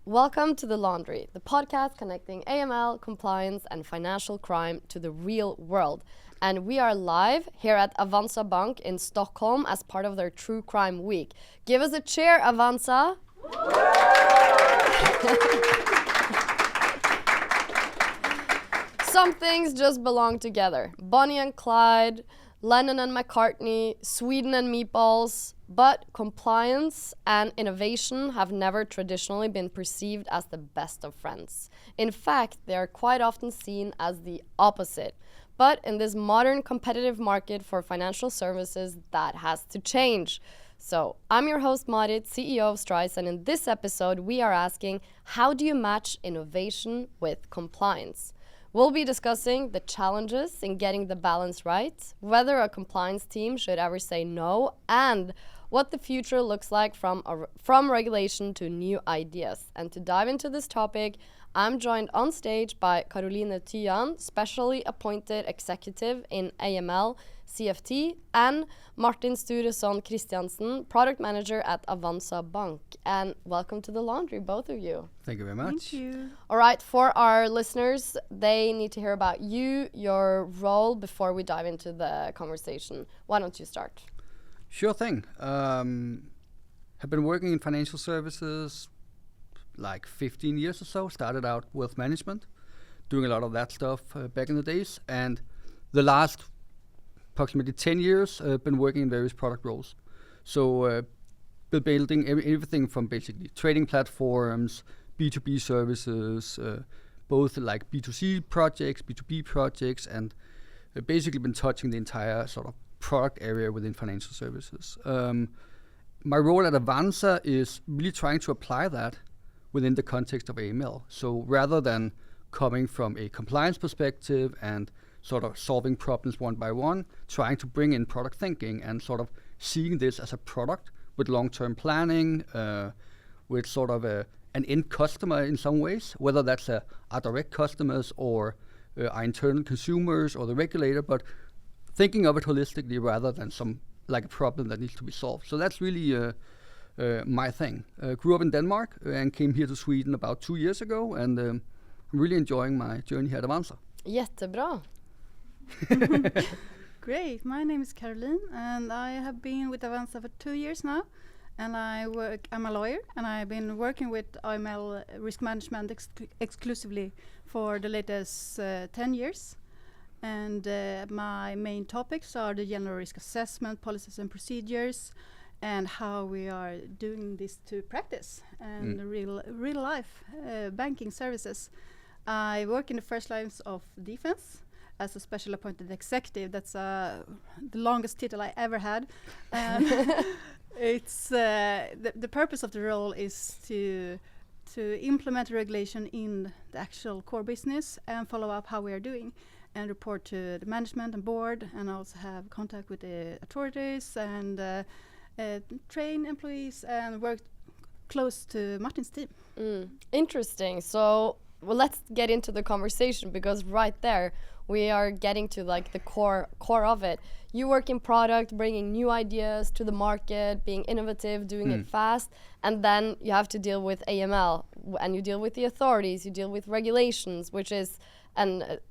Welcome to The Laundry, the podcast connecting AML, compliance, and financial crime to the real world. And we are live here at Avanza Bank in Stockholm as part of their True Crime Week. Give us a cheer, Avanza! Some things just belong together. Bonnie and Clyde, Lennon and McCartney, Sweden and meatballs. But compliance and innovation have never traditionally been perceived as the best of friends. In fact, they are quite often seen as the opposite. But in this modern competitive market for financial services, that has to change. So, I'm your host Marit, CEO of Strise, and in this episode we are asking, how do you match innovation with compliance? We'll be discussing the challenges in getting the balance right, whether a compliance team should ever say no, and what the future looks like from regulation to new ideas. And to dive into this topic, I'm joined on stage by Karoline Tyan, specially appointed executive in AML, CFT, and Martin Sturesson Christiansen, product manager at Avanza Bank. And welcome to The Laundry, both of you. Thank you very much. Thank you. All right, for our listeners, they need to hear about you, your role, before we dive into the conversation. Why don't you start? Sure thing. Have been working in financial services like 15 years or so. Started out wealth management, doing a lot of that stuff back in the days. And the last approximately 10 years, been working in various product roles. So been building everything from basically trading platforms, B2B services, both like B2C projects, B2B projects, and basically been touching the entire sort of product area within financial services. My role at Avanza is really trying to apply that within the context of AML. So rather than coming from a compliance perspective and sort of solving problems one by one, trying to bring in product thinking and sort of seeing this as a product with long-term planning, with sort of an end customer in some ways, whether that's our direct customers or our internal consumers or the regulator, but thinking of it holistically rather than some like a problem that needs to be solved. So that's really my thing. Grew up in Denmark and came here to Sweden about 2 years ago, and I'm really enjoying my journey here at Avanza. Jättebra. Great. My name is Karoline, and I have been with Avanza for 2 years now. And I'm a lawyer, and I've been working with AML risk management exclusively for the latest 10 years. And my main topics are the general risk assessment, policies and procedures, and how we are doing this to practice and real life banking services. I work in the first lines of defense as a special appointed executive. That's the longest title I ever had. It's the purpose of the role is to implement regulation in the actual core business and follow up how we are doing, and report to the management and board, and also have contact with the authorities and train employees and work close to Martin's team. Interesting. So, well, let's get into the conversation, because right there we are getting to like the core of it. You work in product, bringing new ideas to the market, being innovative, doing it fast, and then you have to deal with AML, and you deal with the authorities, you deal with regulations, which is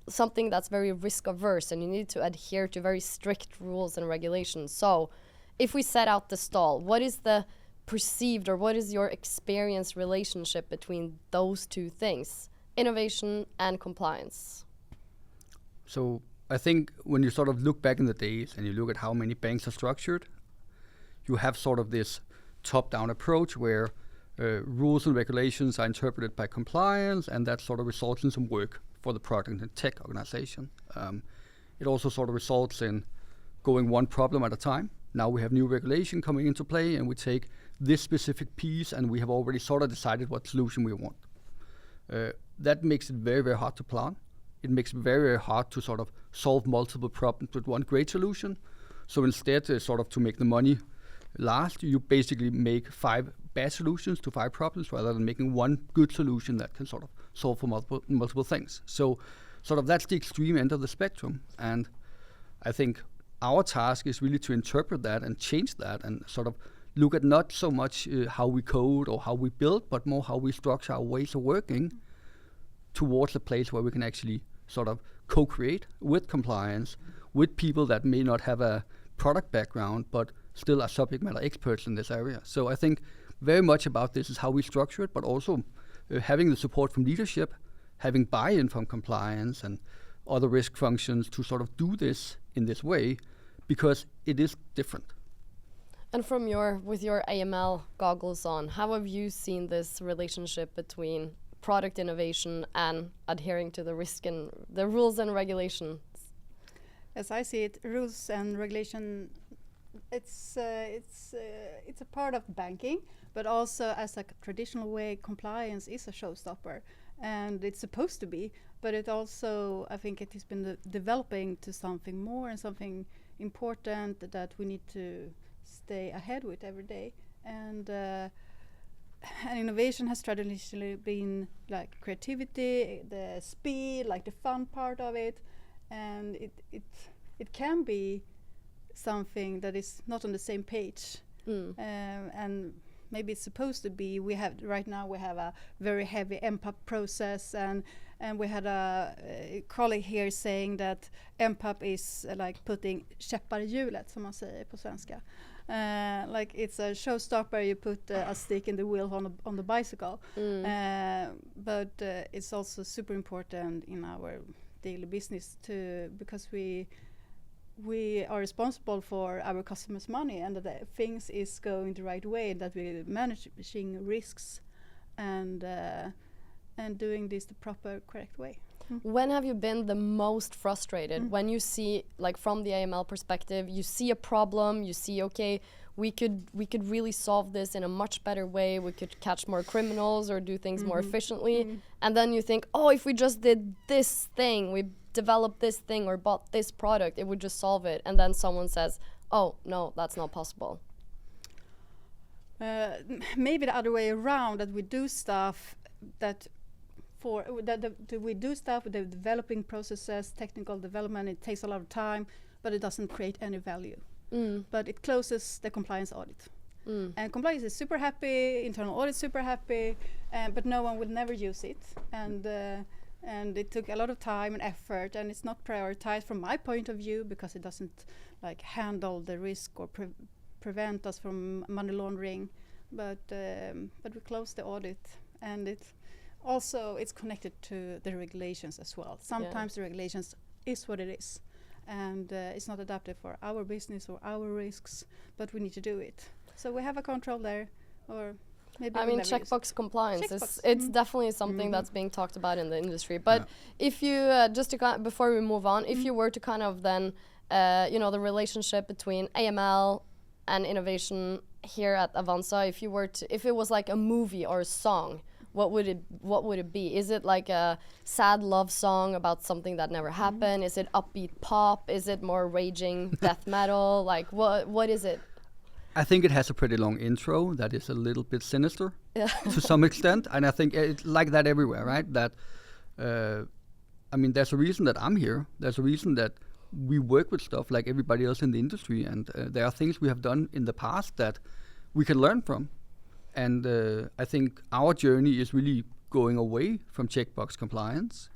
something that's very risk averse, and you need to adhere to very strict rules and regulations. So if we set out the stall, what is the perceived, or what is your experience relationship between those two things, innovation and compliance? So I think when you sort of look back in the days and you look at how many banks are structured, you have sort of this top-down approach where rules and regulations are interpreted by compliance, and that sort of results in some work for the product and tech organization. It also sort of results in going one problem at a time. Now we have new regulation coming into play, and we take this specific piece, and we have already sort of decided what solution we want. That makes it very, very hard to plan. It makes it very, very hard to sort of solve multiple problems with one great solution. So instead, sort of to make the money last, you basically make 5 bad solutions to 5 problems rather than making one good solution that can sort of solve for multiple things. So sort of that's the extreme end of the spectrum. And I think our task is really to interpret that and change that and sort of look at not so much how we code or how we build, but more how we structure our ways of working towards a place where we can actually sort of co-create with compliance, with people that may not have a product background, but still are subject matter experts in this area. So I think very much about this is how we structure it, but also having the support from leadership, having buy-in from compliance and other risk functions to sort of do this in this way, because it is different. And with your AML goggles on, how have you seen this relationship between product innovation and adhering to the risk and the rules and regulations? As I see it, rules and regulation, it's a part of banking, but also as a traditional way, compliance is a showstopper, and it's supposed to be. But it also, I think, it has been developing to something more and something important that we need to stay ahead with every day. And innovation has traditionally been like creativity, the speed, like the fun part of it, and it can be something that is not on the same page. And maybe it's supposed to be. Right now we have a very heavy MPAP process, and we had a colleague here saying that MPAP is like putting käppar i hjulet, som man säger på svenska. Like it's a showstopper. You put a stick in the wheel on the bicycle, but it's also super important in our daily business too, because we are responsible for our customers' money, and that things is going the right way, and that we're managing risks and doing this the proper, correct way. When have you been the most frustrated? When you see, like from the AML perspective, you see a problem, you see, okay, we could really solve this in a much better way, we could catch more criminals or do things more efficiently, and then you think, oh, if we just did this thing, we developed this thing or bought this product, it would just solve it, and then someone says, oh, no, that's not possible. Maybe the other way around, that we do stuff we do stuff with the developing processes, technical development. It takes a lot of time, but it doesn't create any value. But it closes the compliance audit. And compliance is super happy, internal audit super happy, but no one will never use it. And it took a lot of time and effort, and it's not prioritized from my point of view, because it doesn't like handle the risk or prevent us from money laundering. But we closed the audit, and it's connected to the regulations as well. Sometimes the regulations is what it is, and it's not adapted for our business or our risks, but we need to do it. So we have a control there, or maybe I mean, checkbox compliance it's definitely something that's being talked about in the industry. But if you before we move on, if you were to kind of then the relationship between AML and innovation here at Avanza, if it was like a movie or a song, what would it be? Is it like a sad love song about something that never happened? Is it upbeat pop? Is it more raging death metal? Like what is it? I think it has a pretty long intro that is a little bit sinister to some extent, and I think it's like that everywhere, right? That I mean, there's a reason that I'm here. There's a reason that we work with stuff like everybody else in the industry, and there are things we have done in the past that we can learn from. And I think our journey is really going away from checkbox compliance.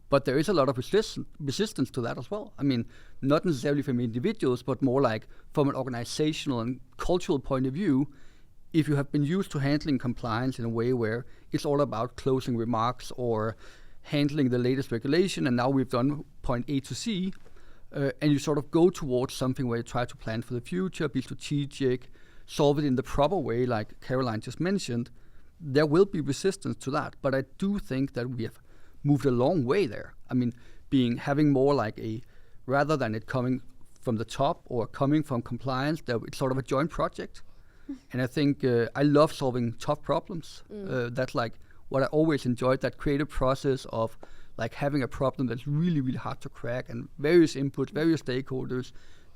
But there is a lot of resistance to that as well. I mean, not necessarily from individuals, but more like from an organizational and cultural point of view. If you have been used to handling compliance in a way where it's all about closing remarks or handling the latest regulation, and now we've done point A to C, and you sort of go towards something where you try to plan for the future, be strategic, solve it in the proper way, like Karoline just mentioned, there will be resistance to that. But I do think that we have moved a long way there. I mean, having more like rather than it coming from the top or coming from compliance, that it's sort of a joint project. And I think I love solving tough problems. That's like what I always enjoyed, that creative process of like having a problem that's really, really hard to crack, and various inputs, various stakeholders,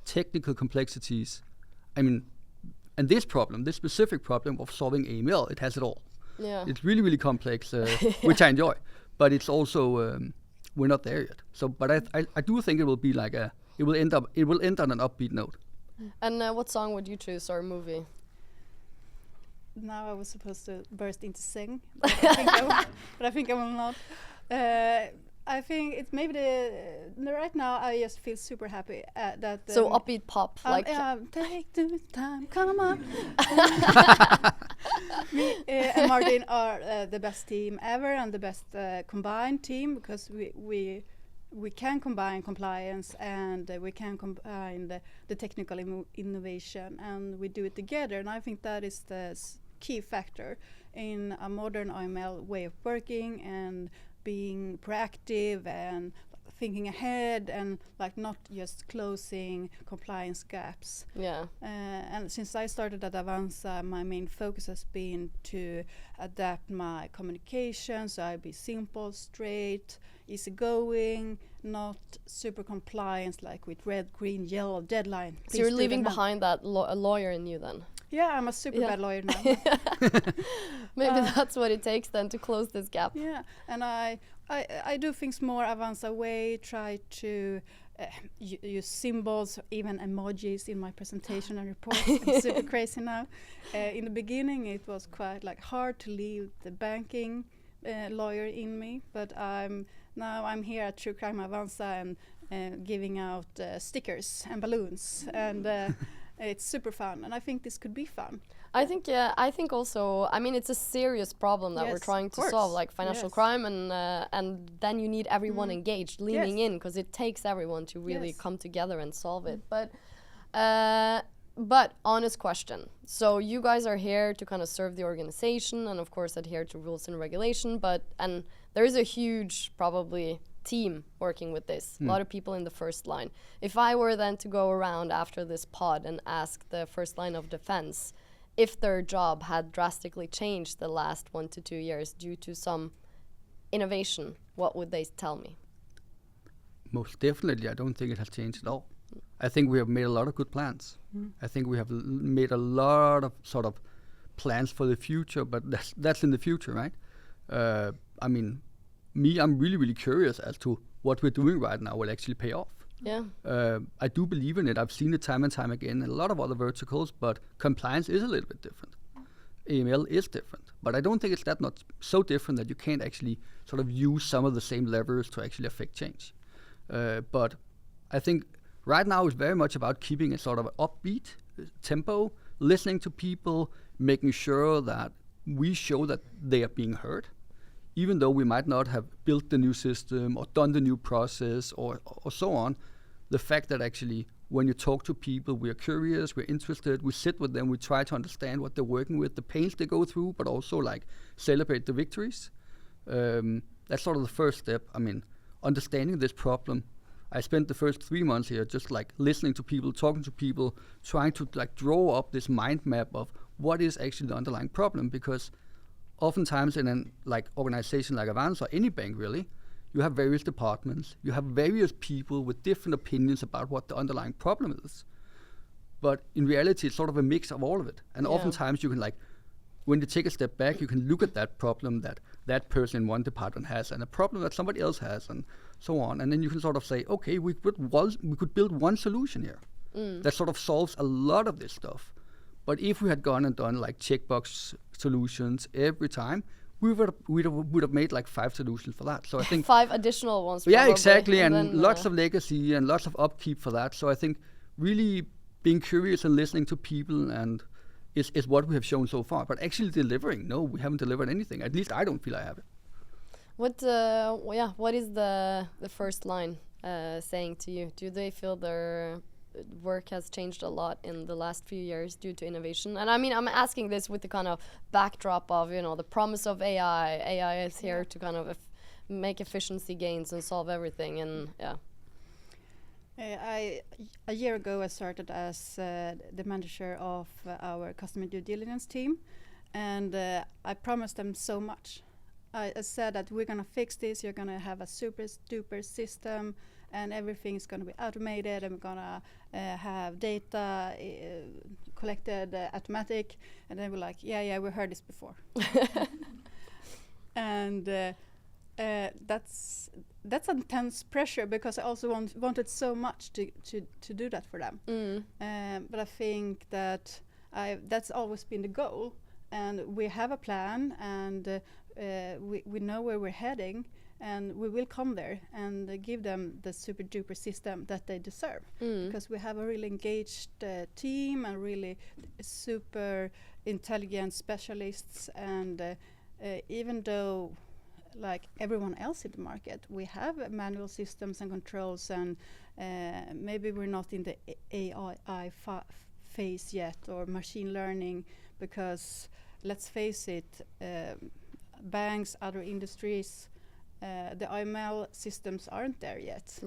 technical complexities. I mean, and this specific problem of solving AML, it has it all. Yeah. It's really, really complex, which I enjoy. But it's also, we're not there yet. So, but I do think it will be like it will end on an upbeat note. And what song would you choose, or movie? now I was supposed to burst into sing, but I think I will not. I think it's maybe right now I just feel super happy that. So upbeat pop, like. Take the time, come on. Me and Martin are the best team ever and the best combined team, because we can combine compliance and we can combine the technical innovation, and we do it together. And I think that is the key factor in a modern AML way of working and being proactive and thinking ahead and like not just closing compliance gaps. Yeah. And since I started at Avanza, my main focus has been to adapt my communication, so I'll be simple, straight, easygoing, not super compliance like with red, green, yellow deadline. So you're leaving behind that a lawyer in you then? Yeah, I'm a super bad lawyer now. Maybe that's what it takes then to close this gap. Yeah, and I do things more Avanza way, try to use symbols, even emojis in my presentation and reports. I'm super crazy now. In the beginning it was quite like hard to leave the banking lawyer in me, but I'm here at True Crime Avanza and giving out stickers and balloons and it's super fun, and I think this could be fun. I think also, I mean, it's a serious problem that we're trying to solve, like financial crime, and then you need everyone engaged, leaning in, because it takes everyone to really come together and solve it. But honest question. So you guys are here to kind of serve the organization and of course adhere to rules and regulation, and there is a huge probably team working with this, a lot of people in the first line. If I were then to go around after this pod and ask the first line of defense if their job had drastically changed the last 1 to 2 years due to some innovation, what would they tell me? Most definitely, I don't think it has changed at all. I think we have made a lot of good plans. I think we have made a lot of sort of plans for the future, but that's in the future, right? I mean, I'm really, really curious as to what we're doing right now will actually pay off. Yeah. I do believe in it. I've seen it time and time again in a lot of other verticals, but compliance is a little bit different. AML is different, but I don't think it's that not so different that you can't actually sort of use some of the same levers to actually affect change. But I think right now it's very much about keeping a sort of upbeat tempo, listening to people, making sure that we show that they are being heard, even though we might not have built the new system or done the new process or so on. The fact that actually when you talk to people, we are curious, we're interested, we sit with them, we try to understand what they're working with, the pains they go through, but also like celebrate the victories. That's sort of the first step. I mean, understanding this problem. I spent the first 3 months here just like listening to people, talking to people, trying to like draw up this mind map of what is actually the underlying problem, because oftentimes in an like organization like Avanza or any bank really, you have various departments, you have various people with different opinions about what the underlying problem is. But in reality, it's sort of a mix of all of it. And oftentimes you can like, when you take a step back, you can look at that problem that person in one department has and a problem that somebody else has and so on. And then you can sort of say, okay, we could build one solution here that sort of solves a lot of this stuff. But if we had gone and done like checkbox solutions every time, we would have made like 5 solutions for that. So I think 5 additional ones. Yeah, probably. exactly, and lots of legacy and lots of upkeep for that. So I think really being curious and listening to people and is what we have shown so far. But actually delivering, no, we haven't delivered anything. At least I don't feel I have it. What is the first line saying to you? Do they feel their work has changed a lot in the last few years due to innovation? And I mean, I'm asking this with the kind of backdrop of, you know, the promise of AI. AI is here to kind of make efficiency gains and solve everything. And a year ago I started as the manager of our customer due diligence team, and I promised them so much. I said that we're going to fix this, you're going to have a super duper system and everything is going to be automated and we're going to have data collected automatic. And they were like, yeah, we heard this before. And that's intense pressure, because I also wanted so much to do that for them. But I think that that's always been the goal. and we have a plan, and we know where we're heading, and we will come there and give them the super duper system that they deserve, because we have a really engaged team and really super intelligent specialists, and even though like everyone else in the market, we have manual systems and controls, and maybe we're not in the AI phase yet, or machine learning, because let's face it, banks, other industries, the IML systems aren't there yet.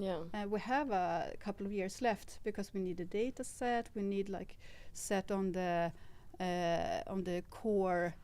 We have a couple of years left, because we need a data set, we need like set on the core.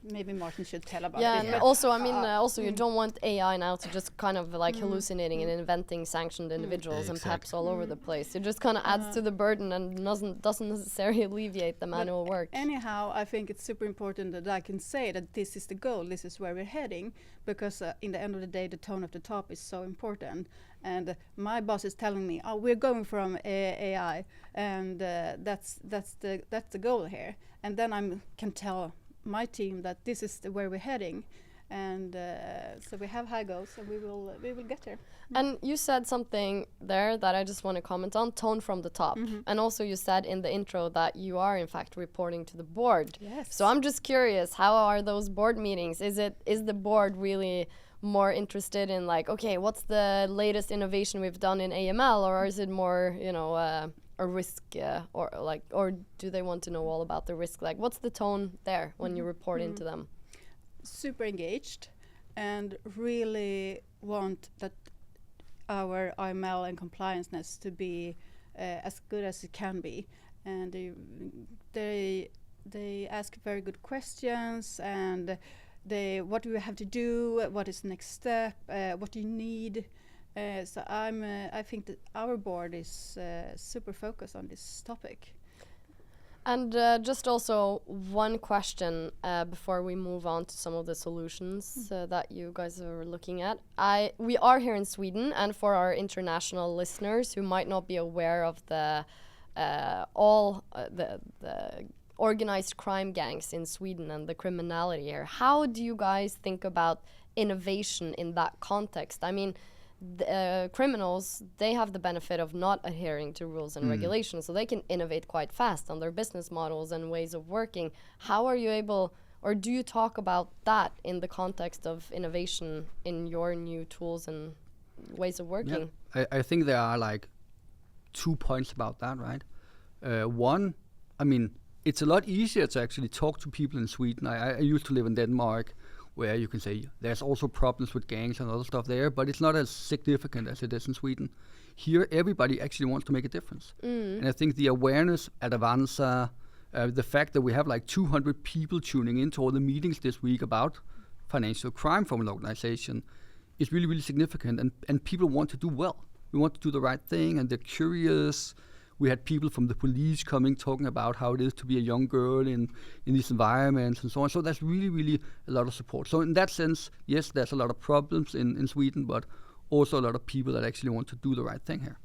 Maybe Martin should tell about it. And also, I mean, also you don't want AI now to just kind of like hallucinating and inventing sanctioned individuals and PEPs all over the place. It just kind of adds to the burden and doesn't necessarily alleviate the manual work. Anyhow, I think it's super important that I can say that this is the goal, this is where we're heading, because in the end of the day, the tone of the top is so important. And my boss is telling me, "Oh, we're going from AI, and that's the goal here." And then I can tell my team that this is where we're heading, and so we have high goals, and we will get there. And you said something there that I just want to comment on: tone from the top. And also, you said in the intro that you are in fact reporting to the board. Yes. So I'm just curious, how are those board meetings? Is the board really more interested in like, okay, what's the latest innovation we've done in AML, or is it more, you know, a risk, or do they want to know all about the risk? Like, what's the tone there when you report into them? Super engaged, and really want that our IML and complianceness to be as good as it can be, and they ask very good questions, and what do we have to do, what is the next step, what do you need. So I think that our board is super focused on this topic. And just also one question before we move on to some of the solutions that you guys are looking at. We are here in Sweden, and for our international listeners who might not be aware of the organized crime gangs in Sweden and the criminality here, how do you guys think about innovation in that context? I mean, criminals, they have the benefit of not adhering to rules and regulations, so they can innovate quite fast on their business models and ways of working. How are you able, or do you talk about that in the context of innovation in your new tools and ways of working? Yeah. I think there are like 2 points about that, right? One, I mean, it's a lot easier to actually talk to people in Sweden. I used to live in Denmark, where you can say there's also problems with gangs and other stuff there, but it's not as significant as it is in Sweden. Here, everybody actually wants to make a difference. And I think the awareness at Avanza, the fact that we have like 200 people tuning into all the meetings this week about financial crime from an organization is really, really significant. And people want to do well. We want to do the right thing, and they're curious. We had people from the police coming, talking about how it is to be a young girl in these environments and so on. So there's really, really a lot of support. So in that sense, yes, there's a lot of problems in Sweden, but also a lot of people that actually want to do the right thing here.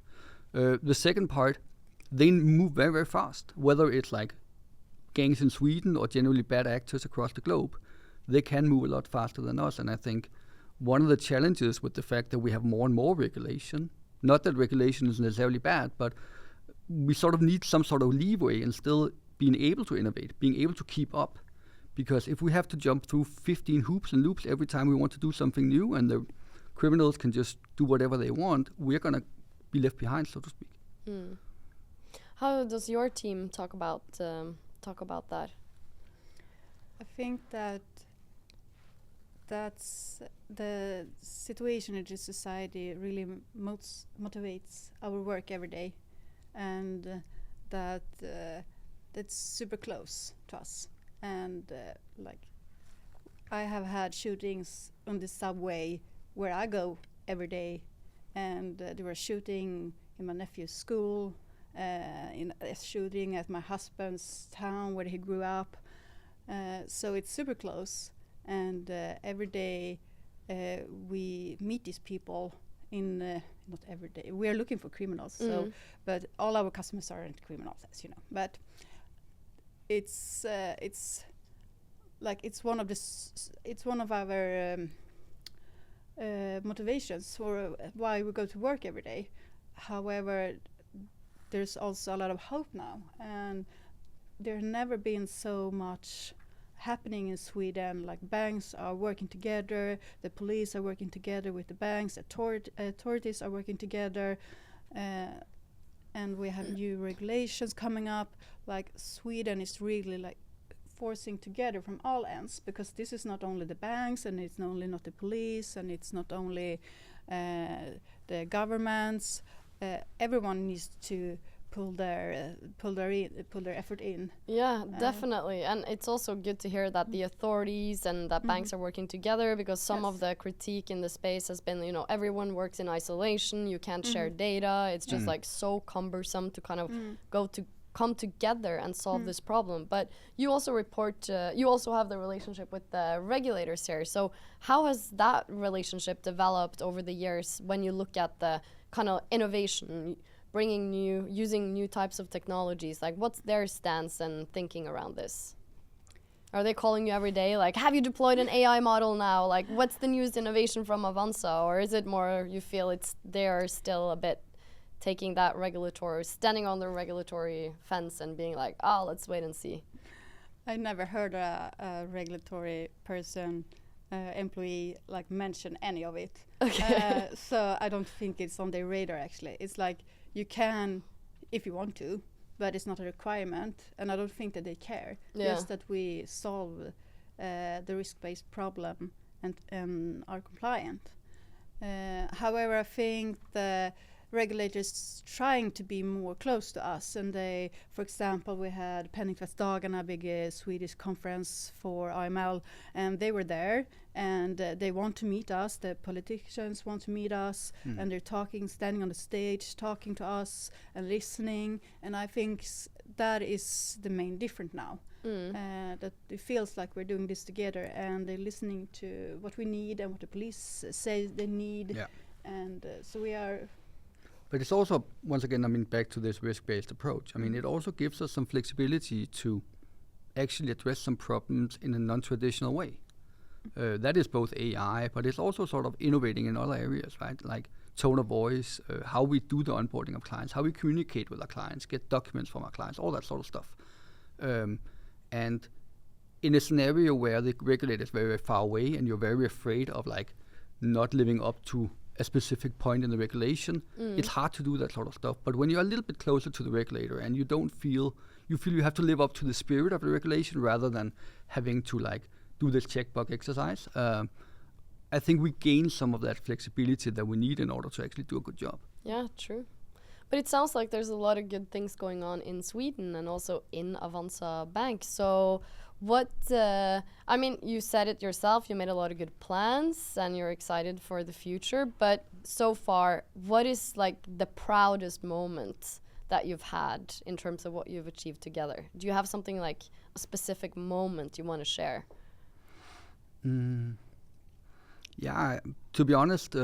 The second part, they move very, very fast. Whether it's like gangs in Sweden or generally bad actors across the globe, they can move a lot faster than us. And I think one of the challenges with the fact that we have more and more regulation, not that regulation is necessarily bad, but we sort of need some sort of leeway and still being able to innovate, being able to keep up. Because if we have to jump through 15 hoops and loops every time we want to do something new, and the criminals can just do whatever they want, we're going to be left behind, so to speak. How does your team talk about that? I think that's the situation in the society really motivates our work every day. And that's super close to us. And like, I have had shootings on the subway where I go every day, and there were shooting in my nephew's school, in a shooting at my husband's town where he grew up. So it's super close, and every day we meet these people. Not every day. We are looking for criminals, but all our customers aren't criminals, as you know. But it's like it's one of it's one of our motivations for why we go to work every day. However, there's also a lot of hope now, and there's never been so much happening in Sweden. Like banks are working together, the police are working together with the banks, authorities are working together, and we have new regulations coming up. Like Sweden is really like forcing together from all ends, because this is not only the banks, and it's not the police, and it's not only the governments. Everyone needs to pull their effort in. Yeah, definitely. And it's also good to hear that the authorities and that banks are working together, because some of the critique in the space has been, everyone works in isolation, you can't share data, it's just like so cumbersome to kind of come together and solve this problem. But you also you also have the relationship with the regulators here. So how has that relationship developed over the years when you look at the kind of innovation, using new types of technologies? Like, what's their stance and thinking around this? Are they calling you every day, like, have you deployed an AI model now? Like, what's the newest innovation from Avanza? Or is it more you feel they're still a bit taking that standing on the regulatory fence and being like, let's wait and see? I never heard a regulatory person, employee, like mention any of it. Okay. So I don't think it's on their radar, actually. It's like, you can if you want to, but it's not a requirement, and I don't think that they care. Just that we solve the risk-based problem and are compliant. However, I think the regulators trying to be more close to us, and they, for example, we had Penningtvättsdagarna, a big Swedish conference for AML, and they were there, and they want to meet us. The politicians want to meet us, and they're standing on the stage, talking to us and listening. And I think that is the main difference now. That it feels like we're doing this together, and they're listening to what we need and what the police say they need. And so we are. But it's also, once again, back to this risk-based approach. It also gives us some flexibility to actually address some problems in a non-traditional way. That is both AI, but it's also sort of innovating in other areas, right? Like tone of voice, how we do the onboarding of clients, how we communicate with our clients, get documents from our clients, all that sort of stuff. And in a scenario where the regulator is very, very far away, and you're very afraid of like not living up to a specific point in the regulation, it's hard to do that sort of stuff. But when you're a little bit closer to the regulator and you feel you have to live up to the spirit of the regulation rather than having to like do this checkbox exercise, I think we gain some of that flexibility that we need in order to actually do a good job. Yeah, true. But it sounds like there's a lot of good things going on in Sweden and also in Avanza Bank. So you said it yourself, you made a lot of good plans and you're excited for the future. But so far, what is like the proudest moment that you've had in terms of what you've achieved together? Do you have something like a specific moment you want to share? Yeah, to be honest,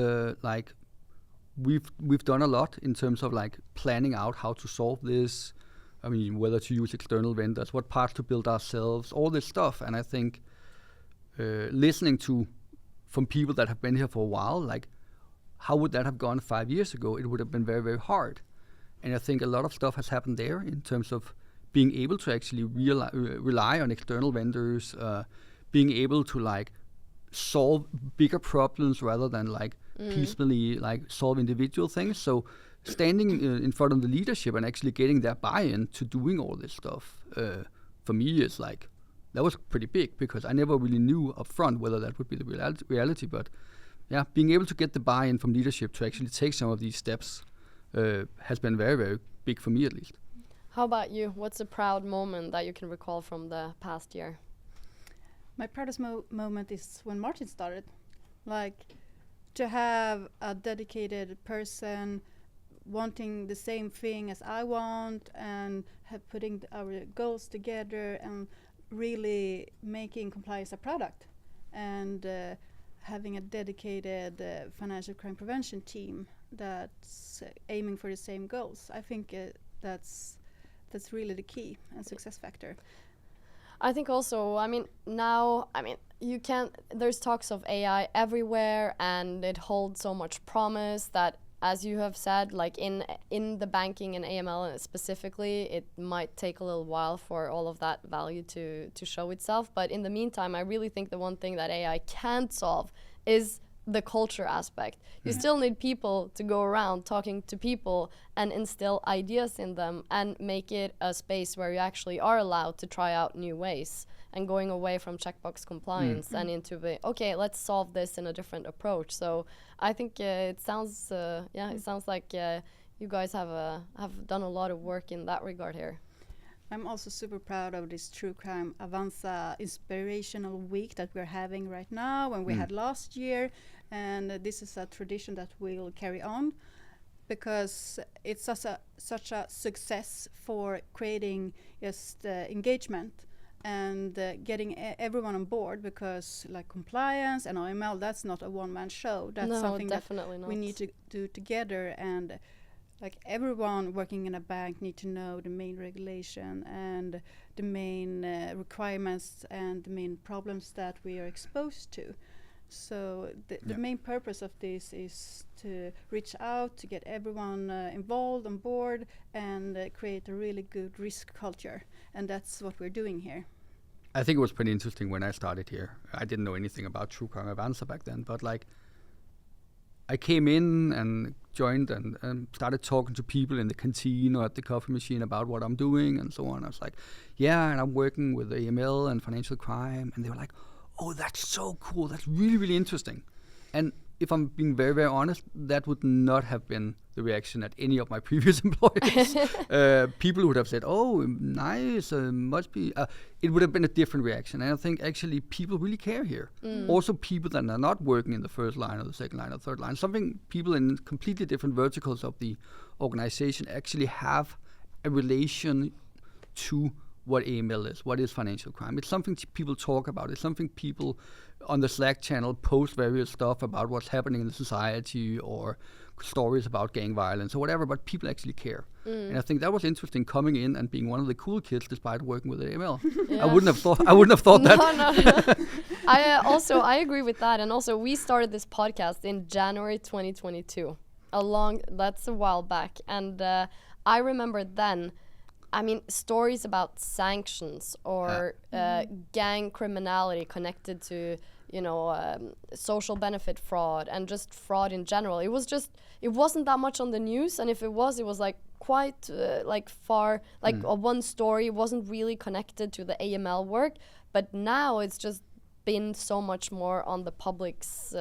we've done a lot in terms of like planning out how to solve this. Whether to use external vendors, what parts to build ourselves, all this stuff. And I think listening from people that have been here for a while, like how would that have gone 5 years ago? It would have been very, very hard. And I think a lot of stuff has happened there in terms of being able to actually rely on external vendors, being able to like solve bigger problems rather than like piecemeally like solve individual things. So standing in front of the leadership and actually getting their buy-in to doing all this stuff, for me is like, that was pretty big, because I never really knew up front whether that would be the reality. But yeah, being able to get the buy-in from leadership to actually take some of these steps has been very, very big for me, at least. How about you? What's a proud moment that you can recall from the past year? My proudest moment is when Martin started. Like, to have a dedicated person wanting the same thing as I want, and putting our goals together and really making compliance a product, and having a dedicated financial crime prevention team that's aiming for the same goals. I think that's really the key and success factor. I think also, I mean, now, I mean, you can't, there's talks of AI everywhere, and it holds so much promise that, as you have said, like in the banking and AML specifically, it might take a little while for all of that value to show itself. But in the meantime, I really think the one thing that AI can't solve is the culture aspect. You still need people to go around talking to people and instill ideas in them and make it a space where you actually are allowed to try out new ways and going away from checkbox compliance and into the, okay, let's solve this in a different approach. So I think it sounds, it sounds like you guys have done a lot of work in that regard here. I'm also super proud of this True Crime Avanza Inspirational Week that we're having right now, and we had last year, and this is a tradition that we'll carry on because it's such a success for creating just engagement and getting everyone on board, because like compliance and AML, that's not a one-man show. That's something definitely that not. we need to do together, and like everyone working in a bank need to know the main regulation and the main requirements and the main problems that we are exposed to. So the main purpose of this is to reach out, to get everyone involved on board, and create a really good risk culture. And that's what we're doing here. I think it was pretty interesting when I started here. I didn't know anything about True Crime Avanza back then, but like I came in and joined and started talking to people in the canteen or at the coffee machine about what I'm doing and so on. I was like, yeah, and I'm working with AML and financial crime. And they were like, oh, that's so cool. That's really, really interesting. And if I'm being very, very honest, that would not have been the reaction at any of my previous employers. People would have said, oh, nice, must be. It would have been a different reaction. And I think actually people really care here. Also people that are not working in the first line or the second line or third line. Something people in completely different verticals of the organization actually have a relation to what AML is, what is financial crime. It's something people talk about. It's something people on the Slack channel post various stuff about what's happening in the society or stories about gang violence or whatever, but people actually care. And I think that was interesting coming in and being one of the cool kids despite working with AML. Yeah. I wouldn't have thought that. No. I agree with that. And also we started this podcast in January 2022. That's a while back. And I remember then, I mean, stories about sanctions or gang criminality connected to, social benefit fraud and just fraud in general. It wasn't that much on the news. And if it was like quite far, one story wasn't really connected to the AML work. But now it's just been so much more on the public's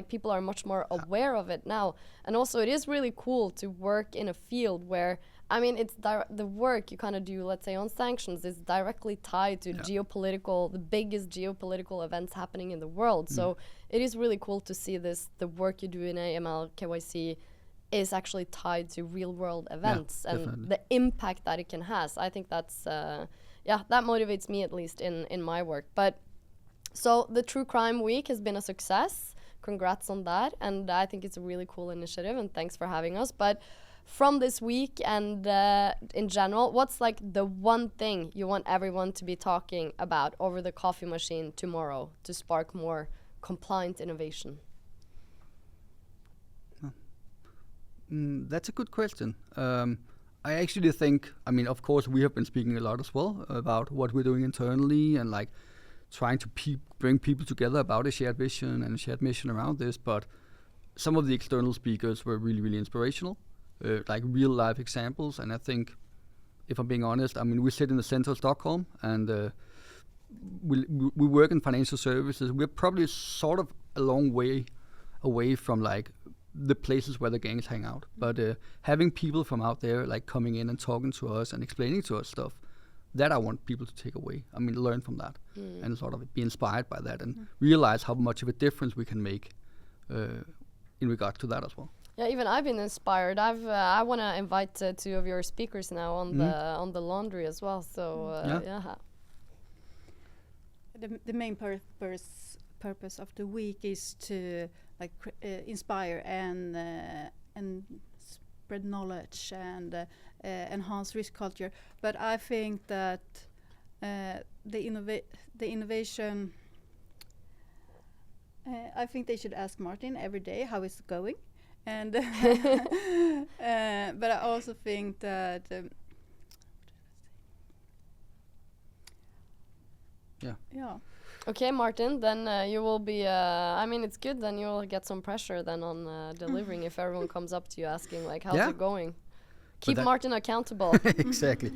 people are much more aware of it now. And also it is really cool to work in a field where, I mean, it's the work you kind of do, let's say on sanctions, is directly tied to the biggest geopolitical events happening in the world. So it is really cool to see the work you do in AML, KYC is actually tied to real world events and definitely. The impact that it can has. I think that's, that motivates me at least in my work. But so the True Crime Week has been a success. Congrats on that. And I think it's a really cool initiative, and thanks for having us. But from this week and in general, what's like the one thing you want everyone to be talking about over the coffee machine tomorrow to spark more compliant innovation? That's a good question. I actually think, I mean, of course, we have been speaking a lot as well about what we're doing internally and like trying to bring people together about a shared vision and a shared mission around this. But some of the external speakers were really, really inspirational. Like real life examples. And I think, if I'm being honest, I mean, we sit in the center of Stockholm and we work in financial services. We're probably sort of a long way away from like the places where the gangs hang out. But having people from out there like coming in and talking to us and explaining to us stuff, that I want people to take away. I mean, learn from that and sort of be inspired by that and realize how much of a difference we can make in regard to that as well. Yeah, even I've been inspired. I want to invite two of your speakers now on the laundry as well. So The main purpose of the week is to inspire and spread knowledge and enhance risk culture. But I think that the innovation. I think they should ask Martin every day how it's going, and but I also think that. Yeah. Okay, Martin, then you will be, I mean, it's good, then you will get some pressure then on delivering if everyone comes up to you asking, like, how's it going? Keep Martin accountable. Exactly.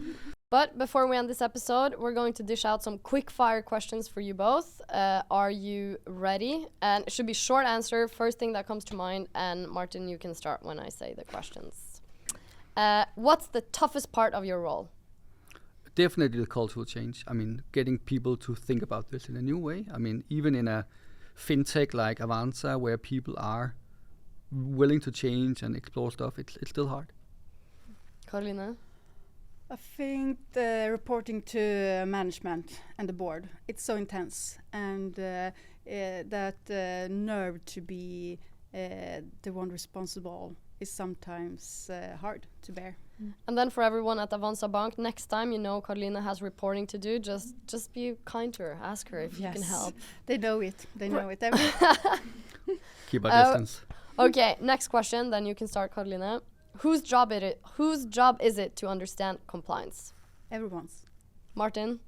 But before we end this episode, we're going to dish out some quick fire questions for you both. Are you ready? And it should be short answer, first thing that comes to mind. And Martin, you can start when I say the questions. What's the toughest part of your role? Definitely the cultural change. I mean, getting people to think about this in a new way. I mean, even in a fintech like Avanza, where people are willing to change and explore stuff, it's still hard. Karoline? I think the reporting to management and the board, it's so intense, and that nerve to be the one responsible is sometimes hard to bear. And then for everyone at Avanza Bank, next time you know Karoline has reporting to do, just be kind to her. Ask her if you can help. They know it. They know it. Keep a distance. Okay, next question. Then you can start, Karoline. Whose job is it to understand compliance? Everyone's. Martin?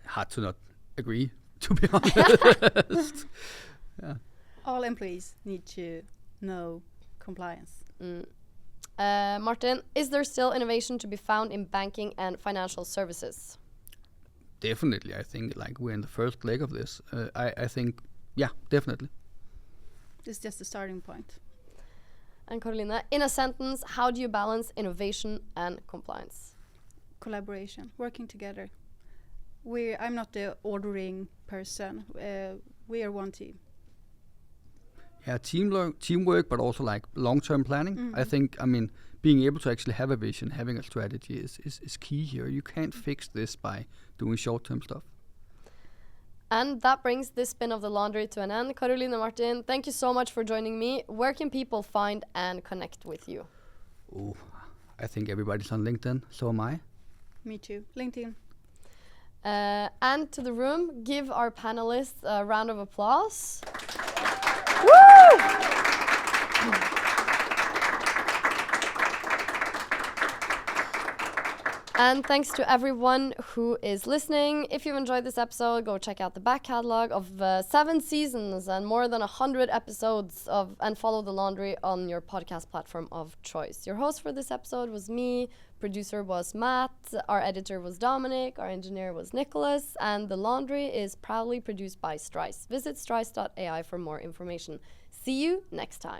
Hard to not agree, to be honest. Yeah. All employees need to know compliance. Martin, is there still innovation to be found in banking and financial services? Definitely. I think like we're in the first leg of this. I think, yeah, definitely. It's just the starting point. And Karoline, in a sentence, how do you balance innovation and compliance? Collaboration, working together. I'm not the ordering person. We are one team. Yeah, teamwork, but also like long-term planning. I think, I mean, being able to actually have a vision, having a strategy is key here. You can't fix this by doing short-term stuff. And that brings this spin of the laundry to an end. Karoline and Martin, thank you so much for joining me. Where can people find and connect with you? Oh, I think everybody's on LinkedIn. So am I. Me too. LinkedIn. And to the room, give our panelists a round of applause. Woo! And thanks to everyone who is listening. If you've enjoyed this episode, go check out the back catalog of 7 seasons and more than 100 episodes and follow The Laundry on your podcast platform of choice. Your host for this episode was me, producer was Matt, our editor was Dominic, our engineer was Nicholas, and The Laundry is proudly produced by Strise. Visit strise.ai for more information. See you next time.